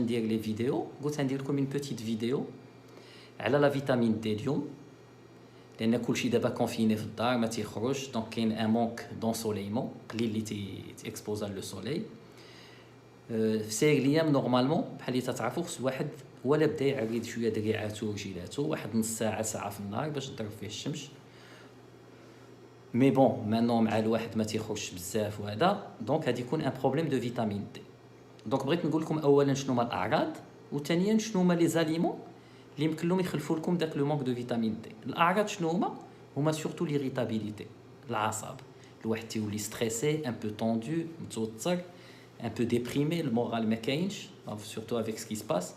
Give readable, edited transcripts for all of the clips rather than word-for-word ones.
ندير لي فيديو قلت ندير لكم une petite vidéo على لا فيتامين دي اليوم لان كلشي دابا كونفيني في الدار ما تيخرج دونك كاين ان مونك دونسوليمون قليل اللي تيكسبوزا لو سوليل في سير الايام نورمالمون بحال اللي تتعرفوا خص واحد ولا بدا يعرض شويه دراعاتو ورجيلاتو واحد نص ساعه ساعه في النهار باش تضرب فيه الشمس مي بون مانو مع الواحد ما تيخرجش بزاف وهذا دونك غادي يكون ان بروبليم دو فيتامين دي دونك بغيت نقول لكم اولا شنو هما الاعراض وثانيا شنو هما لي زاليمون اللي يمكن لهم يخلفوا لكم داك لو مونك دو فيتامين دي. الاعراض شنو هما سورتو ليريتابيليتي العصب الواحد تيولي ستريسي ان بو طوندو متوتر ان بو ديبريمي المورال ما كاينش سورتو افيك سكي سباس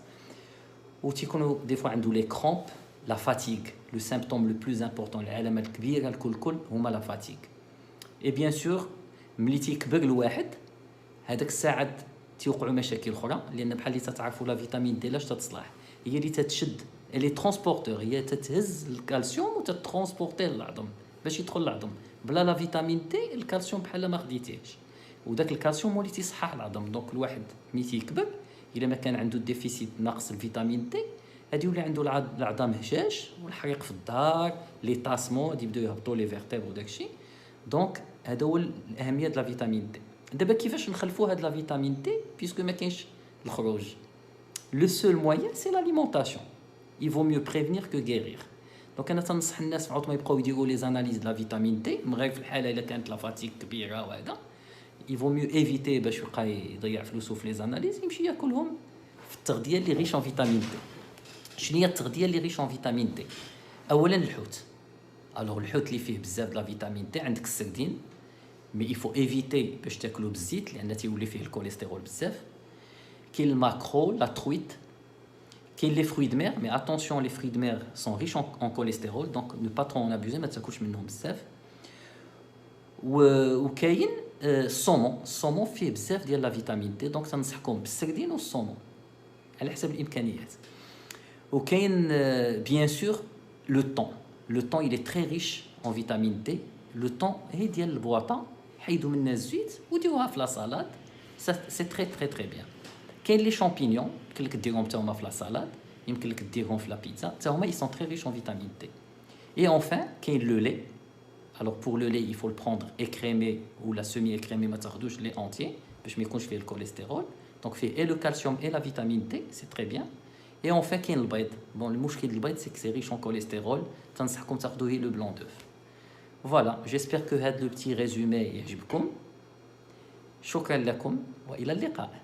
و تيكونوا دي فوا عنده لي كرومب لا فاتيغ لو سيمبتوم لو بلوز امبورطون العلامه الكبيره الكل هما لا فاتيغ اي بيان سور ملي تيكبر الواحد هذاك الساعات تيوقعوا مشاكل اخرى لان بحال اللي تتعرفوا لا فيتامين دي لاش تتصلح هي اللي تتشد لي ترونسبورتور هي تتهز الكالسيوم وتترونسبورتيه للعظم باش يدخل العظم بلا لا فيتامين دي الكالسيوم بحال ما خديتيهش وداك الكالسيوم هو اللي تيصحح العظم دونك الواحد ملي تيكبر الا ما كان عنده ديفيسيت ناقص الفيتامين دي غادي يولي عنده العظام هشاش والحريق في الدار لي طاسمون غادي يبداو يهبطوا لي فيرتيبر وداكشي دونك هذا هو الاهميه د لا فيتامين دي. دابا كيفاش نخلفوا هاد لا فيتامين دي بيسكو ما كاينش الخروج لو سول موين سي لاليمونطاسيون il vaut mieux prévenir que guérir دونك انا تنصح الناس عاود ما يبقاو يديروا لي زاناليز د لا فيتامين دي غير في الحاله الا كانت لا فاتيك كبيره وهذا il vaut mieux éviter باش يبقى يضيع فلوسه في لي زاناليز يمشي ياكلهم في التغذيه اللي ريش ان فيتامين دي. شنو هي التغذيه اللي ريش ان فيتامين دي؟ اولا الحوت الوغ الحوت اللي فيه بزاف د لا فيتامين دي عندك السردين مي il faut éviter باش تاكلو بالزيت لان تيولي فيه الكوليسترول بزاف. كاين الماكرو لا ترويت كاين لي فروي د مير مي اتونسيون لي فروي د مير سون ريش ان كوليسترول دونك نو با ترون ابوزي ما تاكلش منهم بزاف. وكاين الصومون فيه بزاف ديال لا فيتامين دي دونك تنصحكم بالسردين والصومون على حسب الامكانيات. وكاين بيان سور لو طون il est très riche en vitamine D. لو طون هي ديال البواطه حيدوا منها الزيت وديروها في لا سالاد سي تري تري تري بيان. كاين لي شامبينيون يمكن لك ديرهم حتى هما في لا سالاد يمكن لك ديرهم في لا بيتزا حتى هما ils sont très riches en vitamine D. Et enfin كاين لو لي alors pour le lait il faut le prendre écrémé ou la semi écrémé ما تاخذوش lait entier باش ما يكونش فيه الكوليسترول donc فيه et le calcium et la vitamine D c'est très bien. Et enfin كاين البيض bon المشكل ديال البيض c'est que c'est riche en cholestérol تنصحكم تاخذوا غير le blanc d'œuf. Voilà, j'espère que هذا le petit résumé يعجبكم. شكرا لكم والى اللقاء.